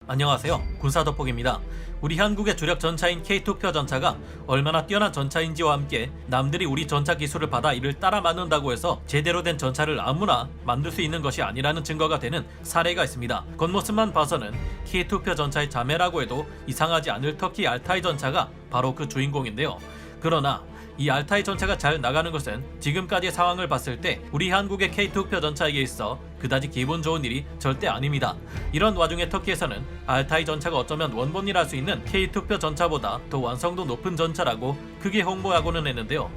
안녕하세요. 군사돋보기입니다. 우리 한국의 주력 전차인 K2표 전차가 얼마나 뛰어난 전차인지와 함께 남들이 우리 전차 기술을 받아 이를 따라 만든다고 해서 제대로 된 전차를 아무나 만들 수 있는 것이 아니라는 증거가 되는 사례가 있습니다. 겉모습만 봐서는 K2표 전차의 자매라고 해도 이상하지 않을 터키 알타이 전차가 바로 그 주인공인데요. 그러나 이 알타이 전차가 잘 나가는 것은 지금까지의 상황을 봤을 때 우리 한국의 K2표 전차에게 있어 그다지 기분 좋은 일이 절대 아닙니다. 이런 와중에 터키에서는 알타이 전차가 어쩌면 원본이라 할 수 있는 K2표 전차보다 더 완성도 높은 전차라고 크게 홍보하고는 했는데요.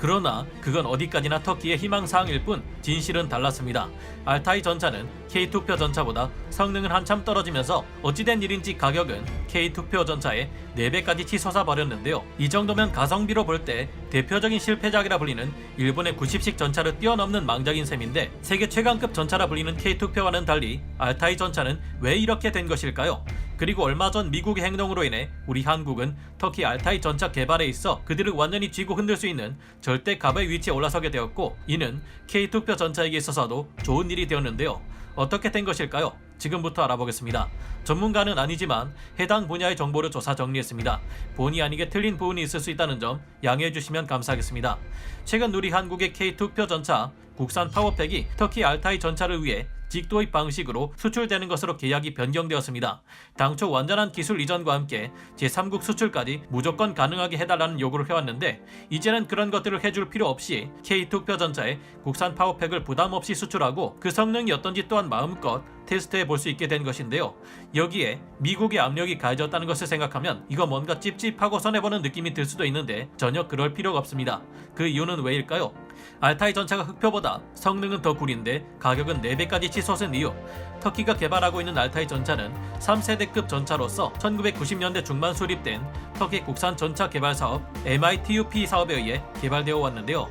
그러나 그건 어디까지나 터키의 희망사항일 뿐 진실은 달랐습니다. 알타이 전차는 K2표 전차보다 성능은 한참 떨어지면서 어찌된 일인지 가격은 K2표 전차의 4배까지 치솟아 버렸는데요. 이 정도면 가성비로 볼 때 대표적인 실패작이라 불리는 일본의 90식 전차를 뛰어넘는 망작인 셈인데, 세계 최강급 전차라 불리는 K2표와는 달리 알타이 전차는 왜 이렇게 된 것일까요? 그리고 얼마 전 미국의 행동으로 인해 우리 한국은 터키 알타이 전차 개발에 있어 그들을 완전히 쥐고 흔들 수 있는 절대 갑의 위치에 올라서게 되었고, 이는 K2표 전차에게 있어서도 좋은 일이 되었는데요. 어떻게 된 것일까요? 지금부터 알아보겠습니다. 전문가는 아니지만 해당 분야의 정보를 조사 정리했습니다. 본의 아니게 틀린 부분이 있을 수 있다는 점 양해해 주시면 감사하겠습니다. 최근 우리 한국의 K2표 전차 국산 파워팩이 터키 알타이 전차를 위해 직도입 방식으로 수출되는 것으로 계약이 변경되었습니다. 당초 완전한 기술 이전과 함께 제3국 수출까지 무조건 가능하게 해달라는 요구를 해왔는데, 이제는 그런 것들을 해줄 필요 없이 K2표 전차에 국산 파워팩을 부담 없이 수출하고 그 성능이 어떤지 또한 마음껏 테스트해 볼 수 있게 된 것인데요. 여기에 미국의 압력이 가해졌다는 것을 생각하면 이거 뭔가 찝찝하고 손해보는 느낌이 들 수도 있는데 전혀 그럴 필요가 없습니다. 그 이유는 왜일까요? 알타이 전차가 흑표보다 성능은 더 구린데 가격은 4배까지 치솟은 이유. 터키가 개발하고 있는 알타이 전차는 3세대급 전차로서 1990년대 중반 수립된 터키 국산 전차 개발 사업 MITUP 사업에 의해 개발되어 왔는데요.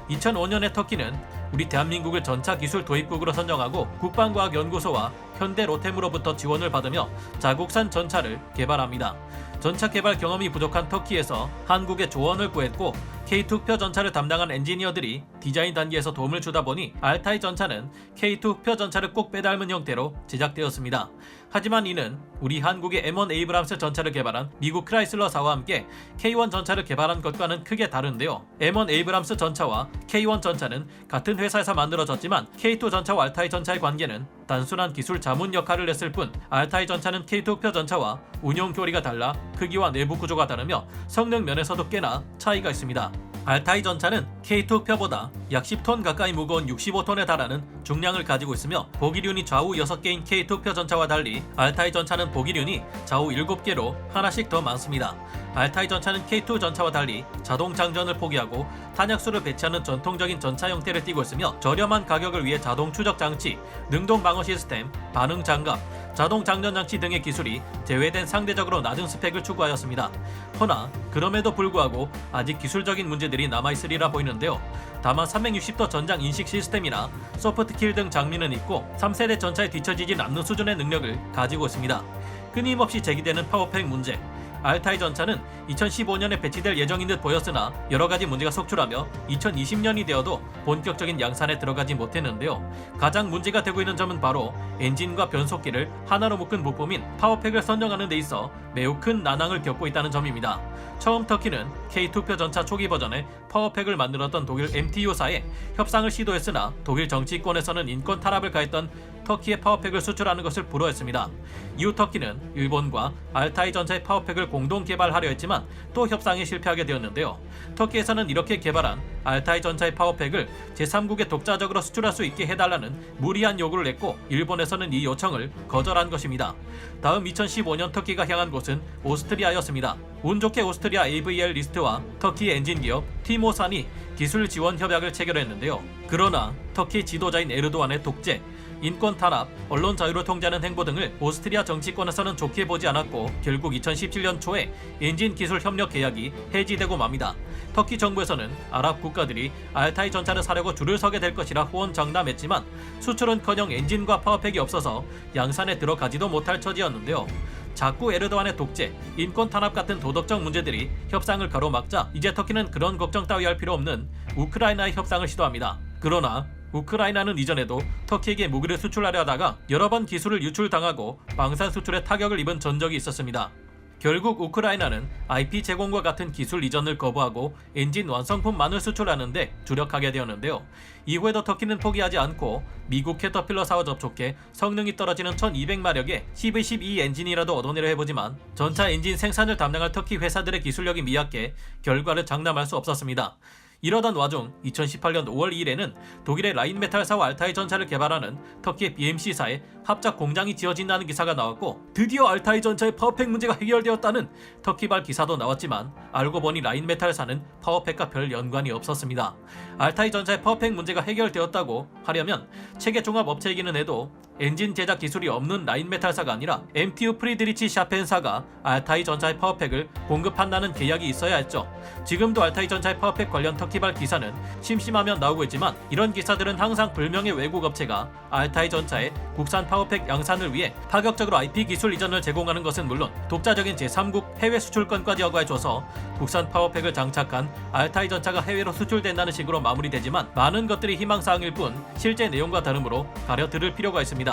2005년에 터키는 우리 대한민국을 전차 기술 도입국으로 선정하고 국방과학연구소와 현대 로템으로부터 지원을 받으며 자국산 전차를 개발합니다. 전차 개발 경험이 부족한 터키에서 한국에 조언을 구했고, K2표 전차를 담당한 엔지니어들이 디자인 단계에서 도움을 주다 보니 알타이 전차는 K2표 전차를 꼭 빼닮은 형태로 제작되었습니다. 하지만 이는 우리 한국의 M1 에이브람스 전차를 개발한 미국 크라이슬러사와 함께 K1 전차를 개발한 것과는 크게 다른데요. M1 에이브람스 전차와 K1 전차는 같은 회사에서 만들어졌지만 K2 전차와 알타이 전차의 관계는 단순한 기술 자문 역할을 했을 뿐, 알타이 전차는 K2표 전차와 운용 교리가 달라 크기와 내부 구조가 다르며 성능 면에서도 꽤나 차이가 있습니다. 알타이 전차는 K2표보다 약 10톤 가까이 무거운 65톤에 달하는 중량을 가지고 있으며 보기륜이 좌우 6개인 K2표 전차와 달리 알타이 전차는 보기륜이 좌우 7개로 하나씩 더 많습니다. 알타이 전차는 K2 전차와 달리 자동 장전을 포기하고 탄약수를 배치하는 전통적인 전차 형태를 띠고 있으며, 저렴한 가격을 위해 자동 추적 장치, 능동 방어 시스템, 반응 장갑, 자동 장전 장치 등의 기술이 제외된 상대적으로 낮은 스펙을 추구하였습니다. 허나 그럼에도 불구하고 아직 기술적인 문제들이 남아있으리라 보이는데요. 다만 360도 전장 인식 시스템이나 소프트킬 등 장비는 있고 3세대 전차에 뒤처지진 않는 수준의 능력을 가지고 있습니다. 끊임없이 제기되는 파워팩 문제. 알타이 전차는 2015년에 배치될 예정인 듯 보였으나 여러가지 문제가 속출하며 2020년이 되어도 본격적인 양산에 들어가지 못했는데요. 가장 문제가 되고 있는 점은 바로 엔진과 변속기를 하나로 묶은 부품인 파워팩을 선정하는 데 있어 매우 큰 난항을 겪고 있다는 점입니다. 처음 터키는 K2표 전차 초기 버전에 파워팩을 만들었던 독일 MTU사에 협상을 시도했으나 독일 정치권에서는 인권 탄압을 가했던 터키의 파워팩을 수출하는 것을 불허했습니다. 이후 터키는 일본과 알타이 전차의 파워팩을 공동 개발하려 했지만 또 협상에 실패하게 되었는데요. 터키에서는 이렇게 개발한 알타이 전차의 파워팩을 제3국에 독자적으로 수출할 수 있게 해달라는 무리한 요구를 했고, 일본에서는 이 요청을 거절한 것입니다. 다음 2015년 터키가 향한 곳은 오스트리아였습니다. 운 좋게 오스트리아 AVL 리스트와 터키 엔진 기업 티모산이 기술 지원 협약을 체결했는데요. 그러나 터키 지도자인 에르도안의 독재, 인권 탄압, 언론 자유를 통제하는 행보 등을 오스트리아 정치권에서는 좋게 보지 않았고, 결국 2017년 초에 엔진 기술 협력 계약이 해지되고 맙니다. 터키 정부에서는 아랍 국가들이 알타이 전차를 사려고 줄을 서게 될 것이라 호언장담했지만 수출은커녕 엔진과 파워팩이 없어서 양산에 들어가지도 못할 처지였는데요. 자꾸 에르도안의 독재, 인권 탄압 같은 도덕적 문제들이 협상을 가로막자 이제 터키는 그런 걱정 따위 할 필요 없는 우크라이나의 협상을 시도합니다. 그러나 우크라이나는 이전에도 터키에게 무기를 수출하려 하다가 여러 번 기술을 유출당하고 방산 수출에 타격을 입은 전적이 있었습니다. 결국 우크라이나는 IP 제공과 같은 기술 이전을 거부하고 엔진 완성품만을 수출하는데 주력하게 되었는데요. 이후에도 터키는 포기하지 않고 미국 캐터필러사와 접촉해 성능이 떨어지는 1200마력의 CV-12 엔진이라도 얻어내려 해보지만 전차 엔진 생산을 담당할 터키 회사들의 기술력이 미약해 결과를 장담할 수 없었습니다. 이러던 와중 2018년 5월 2일에는 독일의 라인메탈사와 알타이 전차를 개발하는 터키의 BMC사에 합작 공장이 지어진다는 기사가 나왔고, 드디어 알타이 전차의 파워팩 문제가 해결되었다는 터키발 기사도 나왔지만 알고 보니 라인메탈사는 파워팩과 별 연관이 없었습니다. 알타이 전차의 파워팩 문제가 해결되었다고 하려면 체계 종합 업체이기는 해도 엔진 제작 기술이 없는 라인메탈사가 아니라 MTU 프리드리치 샤펜사가 알타이 전차의 파워팩을 공급한다는 계약이 있어야 했죠. 지금도 알타이 전차의 파워팩 관련 터키발 기사는 심심하면 나오고 있지만, 이런 기사들은 항상 불명의 외국 업체가 알타이 전차의 국산 파워팩 양산을 위해 파격적으로 IP 기술 이전을 제공하는 것은 물론 독자적인 제3국 해외 수출권까지 허가해줘서 국산 파워팩을 장착한 알타이 전차가 해외로 수출된다는 식으로 마무리되지만, 많은 것들이 희망사항일 뿐 실제 내용과 다르므로 가려들을 필요가 있습니다.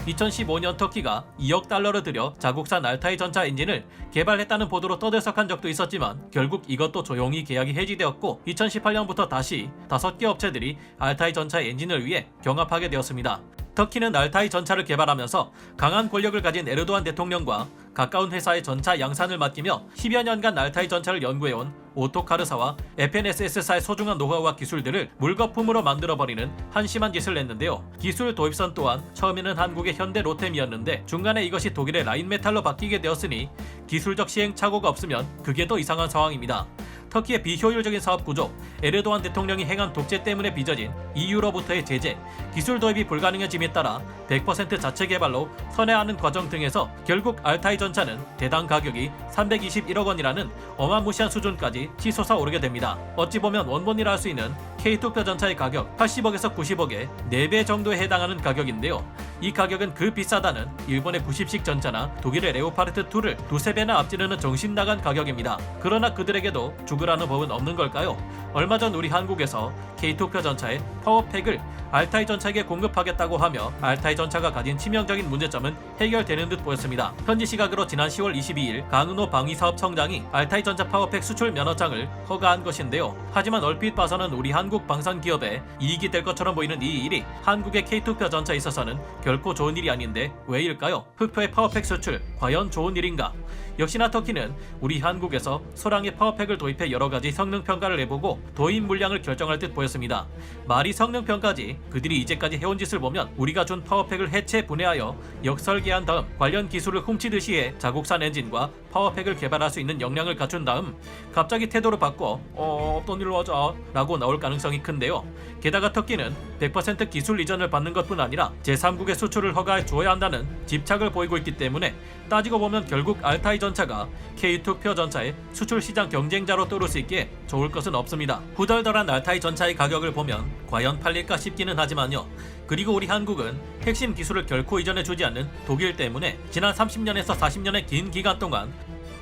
2015년 터키가 2억 달러를 들여 자국산 알타이 전차 엔진을 개발했다는 보도로 떠들썩한 적도 있었지만, 결국 이것도 조용히 계약이 해지되었고 2018년부터 다시 5개 업체들이 알타이 전차 엔진을 위해 경합하게 되었습니다. 터키는 알타이 전차를 개발하면서 강한 권력을 가진 에르도안 대통령과 가까운 회사의 전차 양산을 맡기며 10여 년간 알타이 전차를 연구해온 오토카르사와 FNSS사의 소중한 노하우와 기술들을 물거품으로 만들어버리는 한심한 짓을 냈는데요. 기술 도입선 또한 처음에는 한국의 현대 로템이었는데 중간에 이것이 독일의 라인메탈로 바뀌게 되었으니 기술적 시행착오가 없으면 그게 더 이상한 상황입니다. 터키의 비효율적인 사업 구조, 에르도안 대통령이 행한 독재 때문에 빚어진 EU로부터의 제재, 기술 도입이 불가능해짐에 따라 100% 자체 개발로 선회하는 과정 등에서 결국 알타이 전차는 대당 가격이 321억 원이라는 어마무시한 수준까지 치솟아 오르게 됩니다. 어찌 보면 원본이라 할 수 있는 K2표 전차의 가격 80억에서 90억에 4배 정도에 해당하는 가격인데요. 이 가격은 그 비싸다는 일본의 90식 전차나 독일의 레오파르트 2를 두세 배나 앞지르는 정신나간 가격입니다. 그러나 그들에게도 죽으라는 법은 없는 걸까요? 얼마 전 우리 한국에서 K2표 전차의 파워팩을 알타이 전차에게 공급하겠다고 하며 알타이 전차가 가진 치명적인 문제점은 해결되는 듯 보였습니다. 현지 시각으로 지난 10월 22일 강은호 방위사업청장이 알타이 전차 파워팩 수출 면허장을 허가한 것인데요. 하지만 얼핏 봐서는 우리 한국 방산기업에 이익이 될 것처럼 보이는 이 일이 한국의 K2표 전차에 있어서는 결코 좋은 일이 아닌데 왜일까요? 흑표의 파워팩 수출 과연 좋은 일인가? 역시나 터키는 우리 한국에서 소량의 파워팩을 도입해 여러가지 성능평가를 해보고 도입 물량을 결정할 듯 보였습니다. 말이 성능평가지, 그들이 이제까지 해온 짓을 보면 우리가 준 파워팩을 해체 분해하여 역설계한 다음 관련 기술을 훔치듯이 해 자국산 엔진과 파워팩을 개발할 수 있는 역량을 갖춘 다음 갑자기 태도를 바꿔 없던 일로 하자 라고 나올 가능성이 큰데요. 게다가 터키는 100% 기술 이전을 받는 것뿐 아니라 제3국의 수출을 허가해 주어야 한다는 집착을 보이고 있기 때문에 따지고 보면 결국 알타이 전차가 K2표 전차의 수출 시장 경쟁자로 떠오를 수 있기에 좋을 것은 없습니다. 후덜덜한 알타이 전차의 가격을 보면 과연 팔릴까 싶기는 하지만요. 그리고 우리 한국은 핵심 기술을 결코 이전해 주지 않는 독일 때문에 지난 30년에서 40년의 긴 기간 동안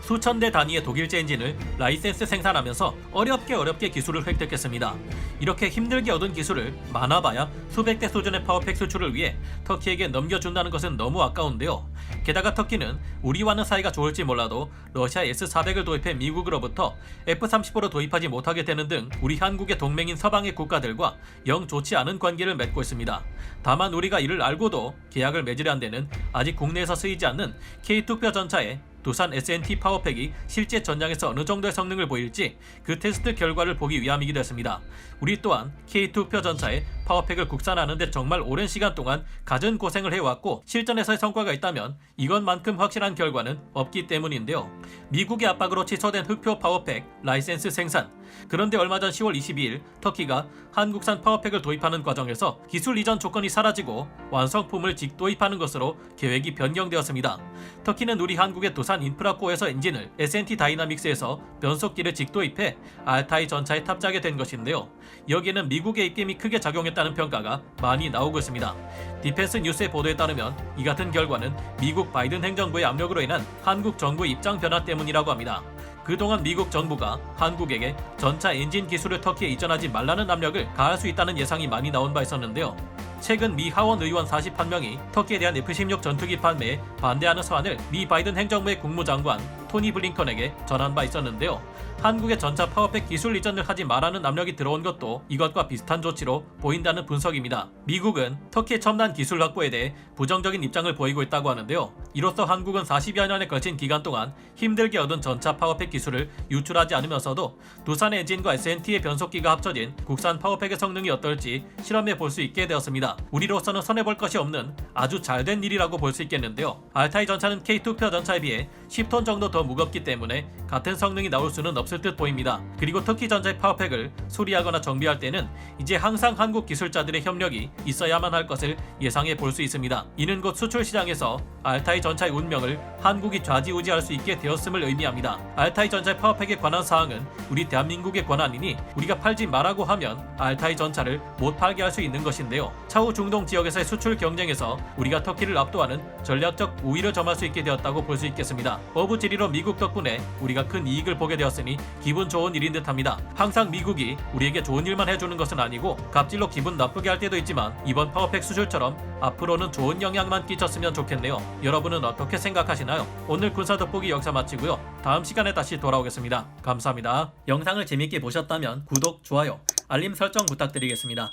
수천 대 단위의 독일제 엔진을 라이센스 생산하면서 어렵게 기술을 획득했습니다. 이렇게 힘들게 얻은 기술을 많아봐야 수백 대 수준의 파워팩 수출을 위해 터키에게 넘겨준다는 것은 너무 아까운데요. 게다가 터키는 우리와는 사이가 좋을지 몰라도 러시아 S-400을 도입해 미국으로부터 F-35를 도입하지 못하게 되는 등 우리 한국의 동맹인 서방의 국가들과 영 좋지 않은 관계를 맺고 있습니다. 다만 우리가 이를 알고도 계약을 맺으려 한 데는 아직 국내에서 쓰이지 않는 K2표 전차에 두산 SNT 파워팩이 실제 전장에서 어느 정도의 성능을 보일지 그 테스트 결과를 보기 위함이기도 했습니다. 우리 또한 K2표 전차의 파워팩을 국산하는 데 정말 오랜 시간 동안 갖은 고생을 해왔고 실전에서의 성과가 있다면 이것만큼 확실한 결과는 없기 때문인데요. 미국의 압박으로 취소된 흑표 파워팩 라이센스 생산. 그런데 얼마 전 10월 22일 터키가 한국산 파워팩을 도입하는 과정에서 기술 이전 조건이 사라지고 완성품을 직도입하는 것으로 계획이 변경되었습니다. 터키는 우리 한국의 두산 인프라코에서 엔진을 SNT 다이나믹스에서 변속기를 직도입해 알타이 전차에 탑재하게 된 것인데요. 여기에는 미국의 입김이 크게 작용했다는 평가가 많이 나오고 있습니다. 디펜스 뉴스의 보도에 따르면 이 같은 결과는 미국 바이든 행정부의 압력으로 인한 한국 정부의 입장 변화 때문이라고 합니다. 그동안 미국 정부가 한국에게 전차 엔진 기술을 터키에 이전하지 말라는 압력을 가할 수 있다는 예상이 많이 나온 바 있었는데요. 최근 미 하원 의원 41명이 터키에 대한 F-16 전투기 판매에 반대하는 서한을 미 바이든 행정부의 국무장관 토니 블링컨에게 전한 바 있었는데요. 한국의 전차 파워팩 기술 이전을 하지 말라는 압력이 들어온 것도 이것과 비슷한 조치로 보인다는 분석입니다. 미국은 터키의 첨단 기술 확보에 대해 부정적인 입장을 보이고 있다고 하는데요. 이로써 한국은 40여 년에 걸친 기간 동안 힘들게 얻은 전차 파워팩 기술을 유출하지 않으면서도 두산의 엔진과 SNT의 변속기가 합쳐진 국산 파워팩의 성능이 어떨지 실험해 볼 수 있게 되었습니다. 우리로서는 손해볼 것이 없는 아주 잘된 일이라고 볼 수 있겠는데요. 알타이 전차는 K2표 전차에 비해 10톤 정도 더 무겁기 때문에 같은 성능이 나올 수는 없을 듯 보입니다. 그리고 터키 전차의 파워팩을 수리하거나 정비할 때는 이제 항상 한국 기술자들의 협력이 있어야만 할 것을 예상해 볼 수 있습니다. 이는 곧 수출 시장에서 알타이 전차의 운명을 한국이 좌지우지할 수 있게 되었음을 의미합니다. 알타이 전차의 파워팩에 관한 사항은 우리 대한민국의 권한이니 우리가 팔지 말라고 하면 알타이 전차를 못 팔게 할 수 있는 것인데요. 차후 중동 지역에서의 수출 경쟁에서 우리가 터키를 압도하는 전략적 우위를 점할 수 있게 되었다고 볼 수 있겠습니다. 어부지리로 미국 덕분에 우리가 큰 이익을 보게 되었으니 기분 좋은 일인 듯합니다. 항상 미국이 우리에게 좋은 일만 해주는 것은 아니고 갑질로 기분 나쁘게 할 때도 있지만 이번 파워팩 수출처럼 앞으로는 좋은 영향만 끼쳤으면 좋겠네요. 여러분은 어떻게 생각하시나요? 오늘 군사 돋보기 여기서 마치고요. 다음 시간에 다시 돌아오겠습니다. 감사합니다. 영상을 재밌게 보셨다면 구독, 좋아요, 알림 설정 부탁드리겠습니다.